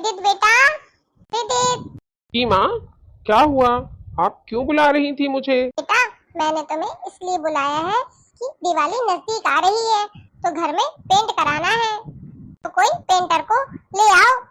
रिदित बेटा, रिदित की माँ, क्या हुआ? आप क्यों बुला रही थी मुझे? बेटा, मैंने तुम्हें इसलिए बुलाया है कि दिवाली नजदीक आ रही है तो घर में पेंट कराना है, तो कोई पेंटर को ले आओ।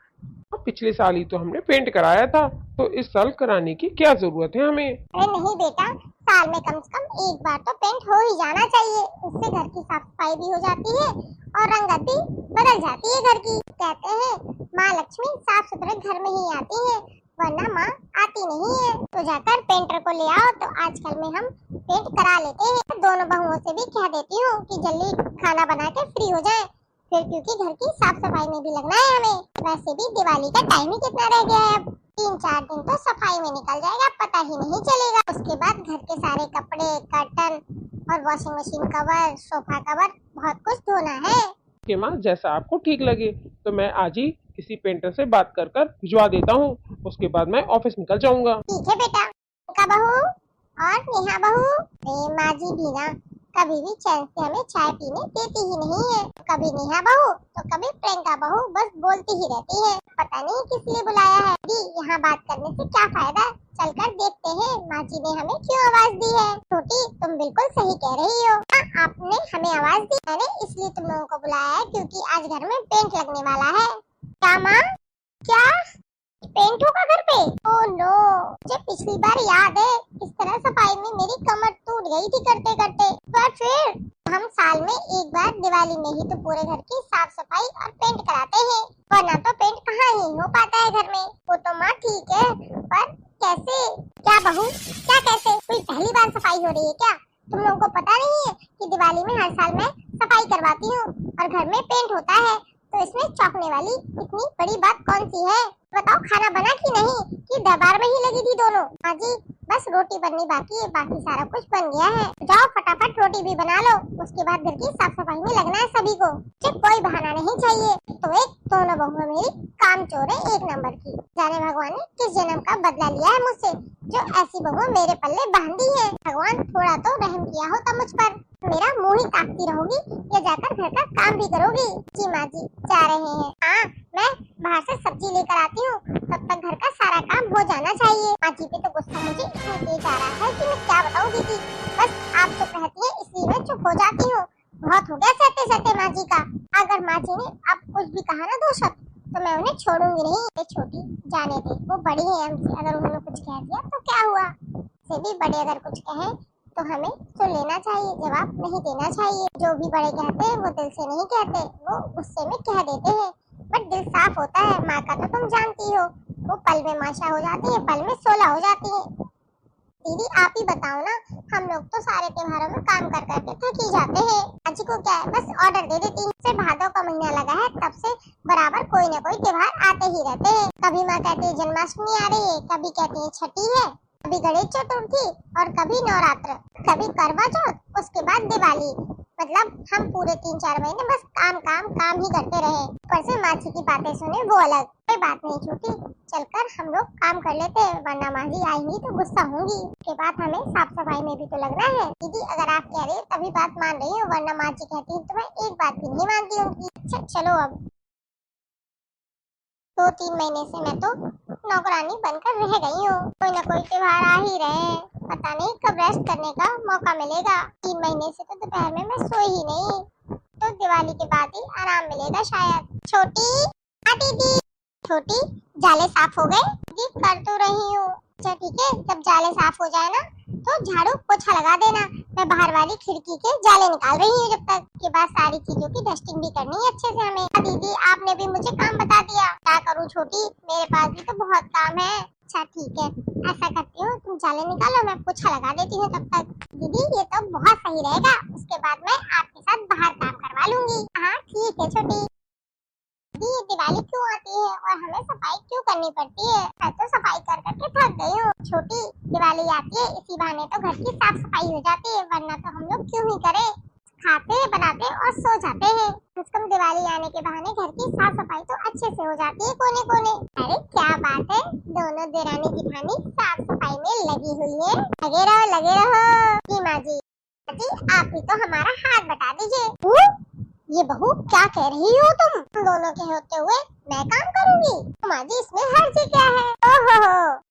पिछले साल ही तो हमने पेंट कराया था, तो इस साल कराने की क्या जरूरत है हमें? अरे नहीं बेटा, साल में कम से कम एक बार तो पेंट हो ही जाना चाहिए। उससे घर की साफ सफाई भी हो जाती है और रंगत भी बदल जाती है घर की। कहते हैं माँ लक्ष्मी साफ सुथरे घर में ही आती है, वरना माँ आती नहीं है। तो जाकर पेंटर को ले आओ, तो आजकल में हम पेंट करा लेते हैं। दोनों बहुओं से भी कह देती हूँ कि जल्दी खाना बना के फ्री हो जाए, फिर क्योंकि घर की साफ सफाई में भी लगना है हमें। वैसे भी दिवाली का टाइम ही कितना रह गया है, अब 3-4 दिन तो सफाई में निकल जाएगा, पता ही नहीं चलेगा। उसके बाद घर के सारे कपड़े, कर्टन और washing machine cover, sofa cover, बहुत कुछ धोना है। कि माँ, जैसा आपको ठीक लगे, तो मैं आज ही किसी पेंटर से बात कर कर भिजवा देता हूँ। उसके बाद मैं ऑफिस निकल जाऊंगा। ठीक है बेटा। का बहू और नेहा बहू, माँ जी भी ना कभी भी चैन से हमें चाय पीने देती ही नहीं है। कभी नेहा बहू तो कभी प्रियंका बहू, बस बोलती ही रहती है। पता नहीं किस लिए बुलाया है। दी, यहाँ बात करने से क्या फायदा, चलकर देखते हैं माँ जी ने हमें क्यों आवाज दी है। छोटी, तुम बिल्कुल सही कह रही हो। आपने हमें आवाज दी, मैंने इसलिए तुम लोगों को बुलाया है क्योंकि आज घर में पेंट लगने वाला है। क्या माँ? क्या पेंट होगा घर पे? ओह नो, मुझे पिछली बार याद है इस तरह सफाई में मेरी कमर टूट गई थी करते करते। पर फिर हम साल में एक बार दिवाली में ही तो पूरे घर की साफ सफाई और पेंट कराते हैं, वरना तो पेंट कहाँ ही हो पाता है घर में। वो तो माँ ठीक है, पर कैसे? क्या बहू, क्या कैसे? कोई पहली बार सफाई हो रही है क्या? तुम लोगों को पता नहीं है कि दिवाली में हर साल मैं सफाई करवाती हूँ और घर में पेंट होता है, तो इसमें चौंकने वाली इतनी बड़ी बात कौन सी है? बताओ, खाना बना कि नहीं, कि दरबार में ही लगी थी दोनों? हाँ जी, बस रोटी बननी बाकी है, बाकी सारा कुछ बन गया है। जाओ फटाफट रोटी भी बना लो, उसके बाद घर की साफ सफाई में लगना है सभी को। मुझे कोई बहाना नहीं चाहिए। तो एक दोनों बहुएं मेरी काम चोर है, एक नंबर की। जाने भगवान ने किस जन्म का बदला लिया है मुझसे, जो ऐसी बहुएं मेरे पल्ले बांधी है। भगवान थोड़ा तो रहम किया होता मुझ पर। मेरा मुंह ही ताकती रहोगी या जाकर घर का काम भी करोगी? जी माँ जी, जा रहे हैं। हाँ, मैं बाहर से सब्जी लेकर आती हूँ, तब तक घर का सारा काम हो जाना चाहिए। माँ जी पे तो गुस्सा मुझे इतना तेज आ रहा है कि मैं क्या बताऊँ दीदी। बस आप चुप रहती है इसलिए मैं चुप हो जाती हूँ। बहुत हो गया सहते सहते माँ जी का। अगर माँ जी ने अब कुछ भी कहा ना 2 शब्द, तो मैं उन्हें छोड़ूंगी नहीं। ये छोटी जाने दे, वो बड़ी है हमसे, अगर उन्होंने कुछ कह दिया तो क्या हुआ। से भी बड़े अगर कुछ कहें तो हमें सुन लेना चाहिए, जवाब नहीं देना चाहिए। जो भी बड़े कहते हैं वो दिल से नहीं कहते, वो गुस्से में कह देते हैं, बट दिल साफ होता है। माँ का तो तुम जानती हो, वो पल में माशा हो जाती है, पल में 16 हो जाती है। दीदी आप ही बताओ ना, हम लोग तो सारे त्योहारों में काम कर करके थक ही जाते हैं। आज को क्या है, बस ऑर्डर दे देती हूँ। से भादों का महीना लगा है, तब से बराबर कोई ना कोई त्योहार आते ही रहते हैं। कभी माँ कहती है जन्माष्टमी आ रही है, कभी कहती है छठी है, कभी गणेश चतुर्थी और कभी नवरात्र, कभी करवा चौथ, उसके बाद दिवाली। मतलब हम पूरे 3-4 महीने बस काम काम काम ही करते रहे। ऊपर से माँ जी की बातें सुने वो अलग। कोई बात नहीं छोटी, चलकर हम लोग काम कर लेते हैं, वरना माँ जी आएंगी तो गुस्सा होंगी। उसके बाद हमें साफ सफाई में भी तो लगना है। दीदी अगर आप कह रही हो तभी बात मान रही हूँ, वरना माँ जी कहती है तो मैं एक बात भी नहीं मानती उनकी। अच्छा चलो, अब 2-3 महीने से मैं तो नौकरानी बनकर रह गई हूँ। कोई ना कोई त्योहार आ ही रहे हैं, पता नहीं कब रेस्ट करने का मौका मिलेगा। 3 महीने से तो दोपहर में मैं सोई ही नहीं, तो दिवाली के बाद ही आराम मिलेगा शायद। छोटी, हाँ दीदी। छोटी, जाले साफ हो गए? जी कर तो रही हूँ। अच्छा ठीक है, जब जाले साफ हो जाए ना तो झाड़ू पोछा लगा देना। मैं बाहर वाली खिड़की के जाले निकाल रही हूँ जब तक। के बाद सारी चीजों की डस्टिंग भी करनी है अच्छे से हमें। दीदी आपने भी मुझे काम बता दिया, क्या करूँ छोटी, मेरे पास भी तो बहुत काम है। अच्छा ठीक है, ऐसा करती हूँ, तुम जाले निकालो, मैं पोछा लगा देती हूँ तब तक। दीदी ये तो बहुत सही रहेगा, उसके बाद मैं आपके साथ बाहर काम करवा लूंगी। हाँ ठीक है छोटी। ये दिवाली क्यों आती है और हमें सफाई क्यों करनी पड़ती है? मैं तो सफाई कर करके थक गई हूँ। छोटी, दिवाली आती है इसी बहाने तो घर की साफ सफाई हो जाती है, वरना तो हम लोग क्यों ही करें। खाते बनाते और सो जाते हैं, कम दिवाली आने के बहाने घर की साफ सफाई तो अच्छे से हो जाती है कोने कोने। अरे क्या बात है, दोनों देरानी जिठानी साफ सफाई में लगी हुई है। लगे रहो लगे रहो। जी माँ जी, आप भी तो हमारा हाथ बटा दीजिए। ये बहू क्या कह रही हो तुम दोनों के होते हुए मैं काम करूंगी? माँ जी इसमें हर्ज क्या है? ओहो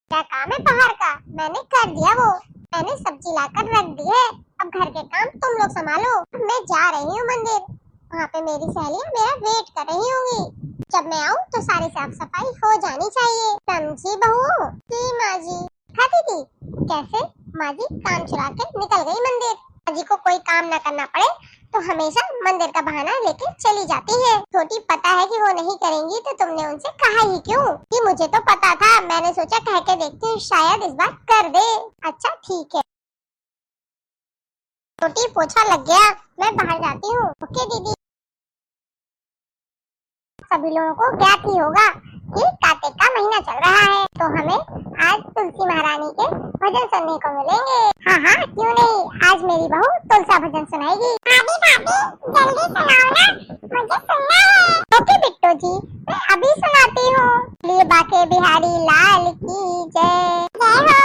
क्या काम है पहाड़ का, मैंने कर दिया वो, मैंने सब्जी लाकर रख दी है, अब घर के काम तुम लोग संभालो। मैं जा रही हूँ मंदिर, वहाँ पे मेरी सहेलियाँ मेरा वेट कर रही होंगी, जब मैं आऊँ तो सारी साफ सफाई हो जानी चाहिए, समझी बहू? जी माँ जी। खाती थी कैसे माँ जी काम चुरा के निकल गई मंदिर, माँ जी को कोई काम न करना पड़े तो हमेशा मंदिर का बहाना लेके चली जाती है। छोटी पता है कि वो नहीं करेंगी तो तुमने उनसे कहा ही क्यों? कि मुझे तो पता था, मैंने सोचा कह के देखती हूँ शायद इस बार कर दे। अच्छा ठीक है छोटी पोछा लग गया, मैं बाहर जाती हूँ। ओके दीदी। सभी लोगों को ज्ञात ही होगा कि कार्तिक का महीना चल रहा है तो हमें आज तुलसी महारानी के भजन सुनने को मिलेंगे। हाँ हाँ क्यों नहीं, आज मेरी बहू तुलसा भजन सुनाएगी। भाभी भाभी जल्दी सुनाओ ना, मुझे सुनना है। ओके बिट्टू जी मैं अभी सुनाती हूँ। बोलिए बाके बिहारी लाल की जय, जय हो।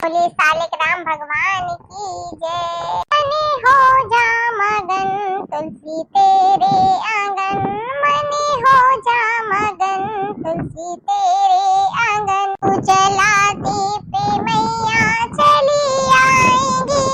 बोलिए सालिक राम भगवान की जय। मने हो जा मगन तुलसी तेरे आंगन, मने हो जा मगन तुलसी तेरे आंगन, तू जला दीप मैया चली आएंगी,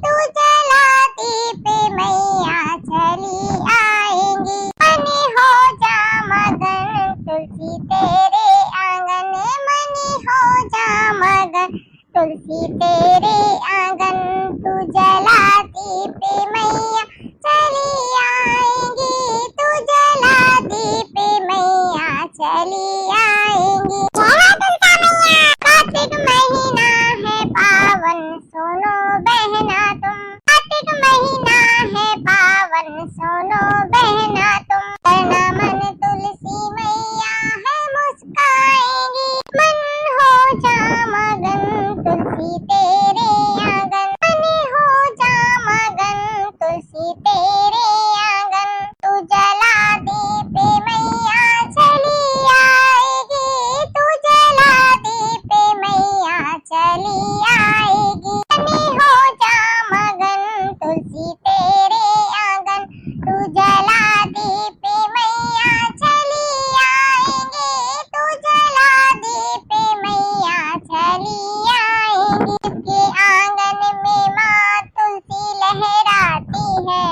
तू जला दीप मैया चली आएंगी। मने हो जा मगन तुलसी तेरे आंगन, मने हो जा मगन तुलसी तेरे आंगन, तू जला दीप मैया चली आएंगी, तू जला दीप मैया चली आएंगी। कार्तिक महीना है पावन सुनो बहना तुम, कार्तिक महीना है पावन सुनो बहना तुम, करना मन तुलसी मैया है मुस्काएंगी, मन हो जा मगन तुलसी तेरे आंगन, मने हो जा मगन तुलसी तेरे आंगन, तू जला दीप मैया चली आएगी, तू जला दीप मैया चली आएगी। मने हो जा मगन तुलसी तेरे आंगन, तू जला दीप मैया चली आएगी, तू जला दीप मैया चली आएगी। के आंगन में माँ तुलसी लहराती है,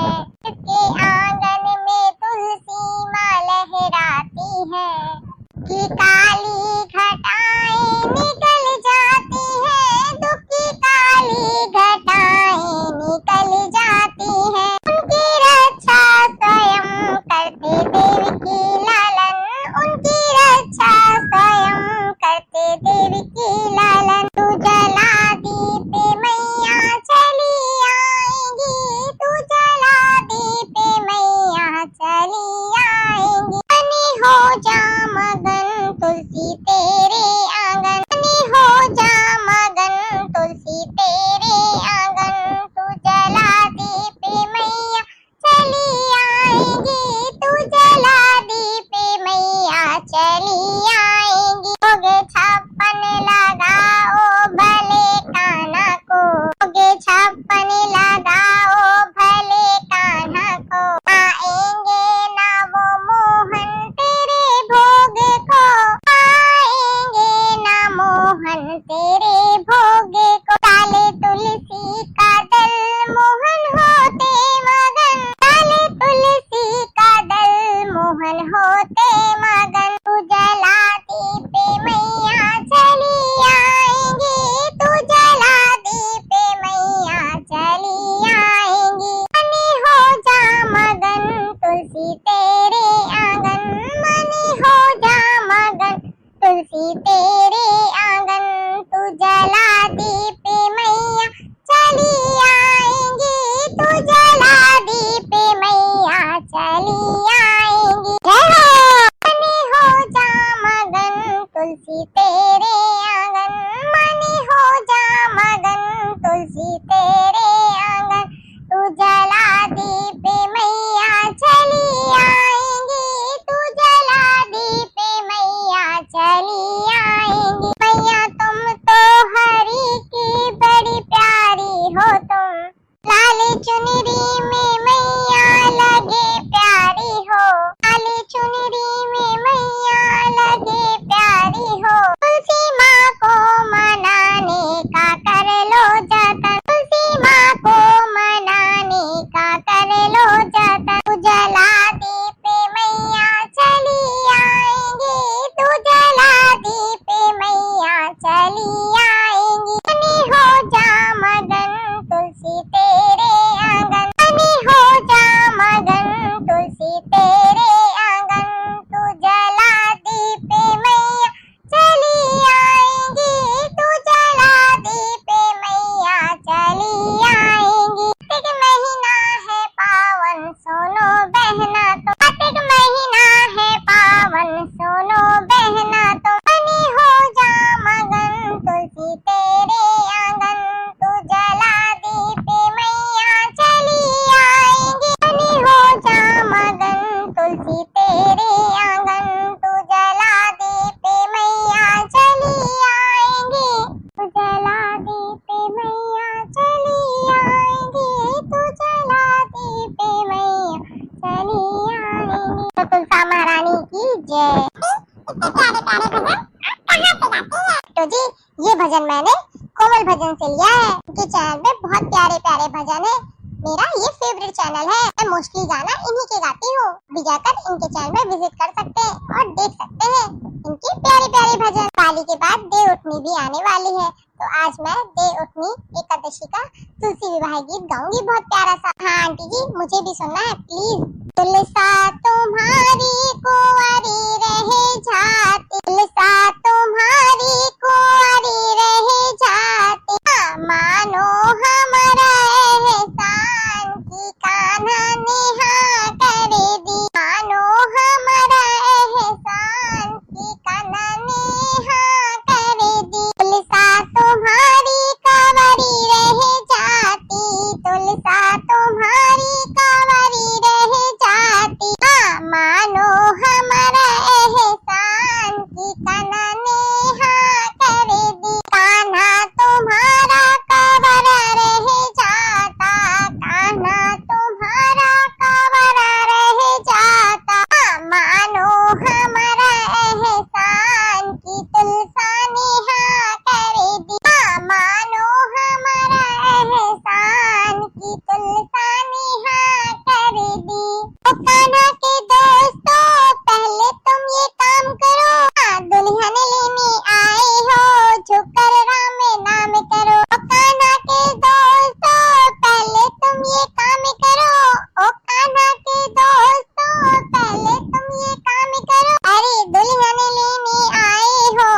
के आंगन में तुलसी माँ लहराती है, कि काली घटाएं निकल जाती है, दुख की काली घटाएं निकल जाती है, उनकी रक्षा स्वयं करते देव की लालन, उनकी रक्षा स्वयं करते देव की लालन, तू जला दीप मैया चली आएंगी, तू जला दीप मैया चली आएंगी। मने हो जा मगन तुलसी तेरे आंगन, मने हो जा मगन तुलसी तेरे आंगन, तू जला दीप मैया चली आएंगी, तू जला दीप मैया चली आएंगी। होगे छप्पन लगाओ भले कान्हा को, होगे छप्पन लगाओ भले कान्हा को, आएंगे ना वो मोहन तेरे भोग को, आएंगे ना मोहन तेरे भोग को, काले तुलसी का दल मोहन होते मगन, काले तुलसी का दल मोहन होते मगन, तू जला दीप मैया चली आएंगी, तू जला दीप मैया चली आएंगी। मने हो जा मगन तुलसी तेरे आंगन, मने हो जा मगन तुलसी तेरे आंगन, तू जला दीप मैया चली आएंगी, तू जला दीप मैया चली आएंगी। मने हो जा मगन तुलसी तेरे आंगन, मने हो जा मगन तुलसी तेरे आंगन, तू जला दीप मैया चली आएंगी, तू जला दीप मैया चली आएंगी। मैया तुम तो हरि की बड़ी प्यारी हो तुम, लाल चुनरी में मैया लगे प्यारी तो जी ये भजन मैंने कोमल भजन से लिया है। इनके चैनल पे बहुत प्यारे प्यारे भजन है। मेरा ये फेवरेट चैनल है। मैं मोस्टली गाना इन्हीं के गाती हूँ। भी जाकर इनके चैनल में विजिट कर सकते हैं और देख सकते हैं इनके प्यारे प्यारे भजन। दिवाली के बाद देव उठनी भी आने वाली है, तो आज मैं देव उठनी एकादशी का तुलसी विवाह गीत गाऊंगी, बहुत प्यारा सा। हाँ आंटी जी मुझे भी सुनना है प्लीज। तुलसा तुम्हारी कुंवारी रहे जाती, तुलसा तुम्हारी कुंवारी रहे जाती, मानो हमारा एहसान की कान्हा नेहा करे दी, मानो हमारा एहसान की कान्हा नेहा करे दी। तुलसा तुम्हारी कंवरी रहे जाती, तुलसा तुम्हारी कंवरी रहे जाती, मानो हमारा एहसान की कान्हा नेहा करे दी। कान्हा तुम्हारा कंवरा रहे जाता, कान्हा तुम्हारा कंवरा रहे जाता, मानो हमारा एहसान की तुलसा नेहा करे दी, मानो हमारा एहसान की तुलसा नेहा करे दी। ओ कान्हा के दोस्तों पहले तुम ये काम करो, दुल्हन लेने आए हो झुककर राम नाम करो। ओ कान्हा के दोस्तों पहले तुम ये काम करो, ओ कान्हा के दोस्तों पहले तुम ये काम करो। अरे दुल्हन लेने आए हो,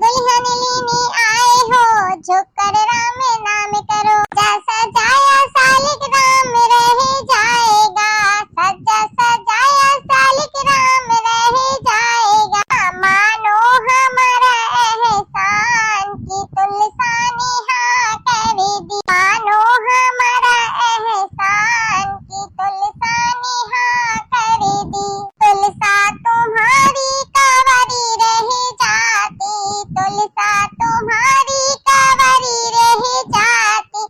दुल्हन लेने आए हो झुककर राम नाम करो। सजा सजाया सालिक राम रह जाएगा, सजा सजाया सालिक राम रह जाएगा, मानो हमारा एहसान की तुलसा नेहा करे दी, मानो हमारा एहसान की तुलसा नेहा करे दी। तुलसा तुम्हारी कंवरी रह जाती, तुलसा तुम्हारी कंवरी रह जाती,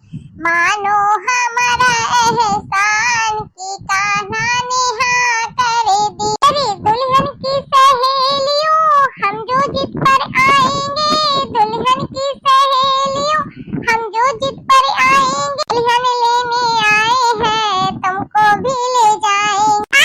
मानो हमारा एहसान की कान्हा नेहा करे दी। अरे दुल्हन की सहेलियों हम जो जिद पर आएंगे, दुल्हन की सहेलियों हम जो जिद पर आएंगे, दुल्हन लेने आए हैं तुमको भी ले जाएंगे,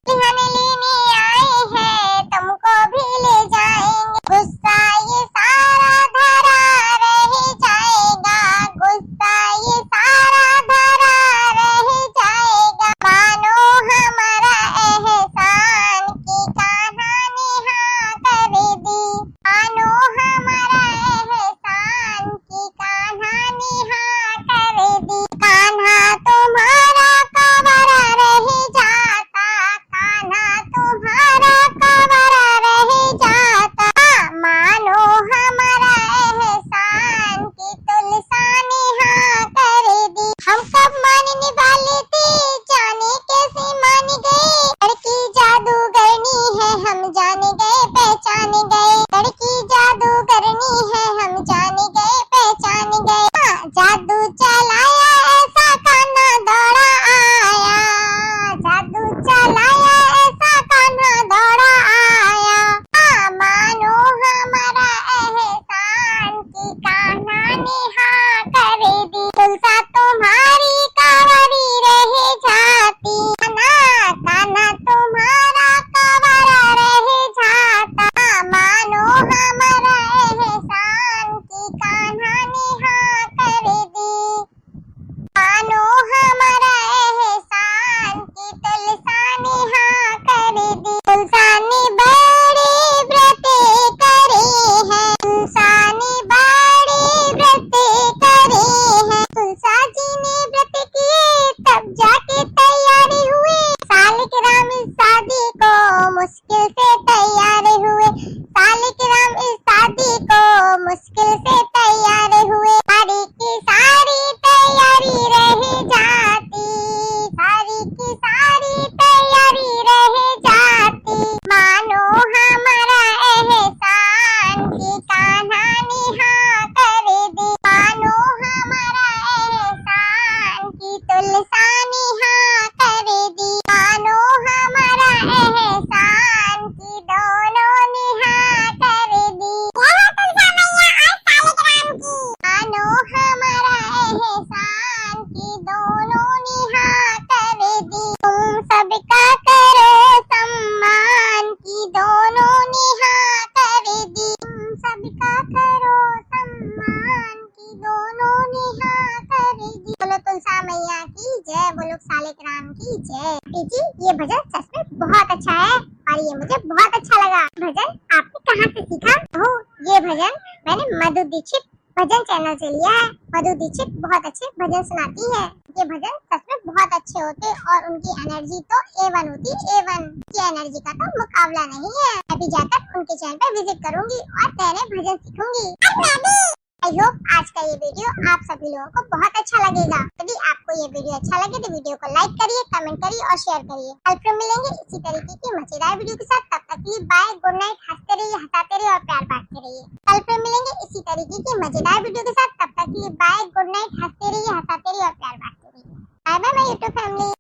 दुल्हन लेने आए हैं तुमको भी ले जाएंगे। गुस्सा ये सारा धरा रह जाएगा, गुस्सा ये सारा धरा रह जाएगा, मानो हमारा एहसान की कान्हा नेहा करे दी, मानो हमारा एहसान की कान्हा नेहा करे दी। कान्हा तुम्हारा कंवरा रह जाता, कान्हा तुम्हारा कंवरा रह जाता, मानो हमारा एहसान की तुलसा नेहा करे दी। हम कब मानने वाले थे जाने कैसे मान गए, लड़की जादूगरनी है हम जान गए पहचान गए, लड़की जादूगरनी है हम जान गए पहचान गए। जादू चलाया ऐसा कान्हा दौड़ा आया, जादू चलाया ऐसा कान्हा दौड़ा आया, मानो हमारा एहसान की कान्हा नेहा करे दी। तुलसा तुम्हारी कंवरी रह जाती, कान्हा तुम्हारा कंवरा रह जाता, मानो हमारा एहसान की जय, बोलो सालिक राम की जय। जी ये भजन सच में बहुत अच्छा है और ये मुझे बहुत अच्छा लगा। भजन आपने कहाँ से सीखा? ओह ये भजन मैंने मधु दीक्षित भजन चैनल से लिया है। मधु दीक्षित बहुत अच्छे भजन सुनाती है। ये भजन सच में बहुत अच्छे होते और उनकी एनर्जी तो A1 होती, A1 की एनर्जी का तो मुकाबला नहीं है। मैं भी जाकर उनके चैनल पे विजिट करूंगी और नए नए भजन सीखूंगी। आई होप आज का ये वीडियो आप सभी लोगों को बहुत अच्छा लगेगा। यदि आपको ये वीडियो अच्छा लगे तो वीडियो को लाइक करिए, कमेंट करिए और शेयर करिए। कल फिर मिलेंगे इसी तरीके की मजेदार वीडियो के साथ। तब तक के लिए बाय, गुड नाइट। हंसते रहिए, हंसाते रहिए और प्यार बांटते रहिए। कल फिर मिलेंगे इसी तरीके की मजेदार वीडियो के साथ। तब तक के लिए बाय, गुड नाइट। हंसते रहिए, हंसाते रहिए और प्यार बांटते रहिए। Bye bye my YouTube family.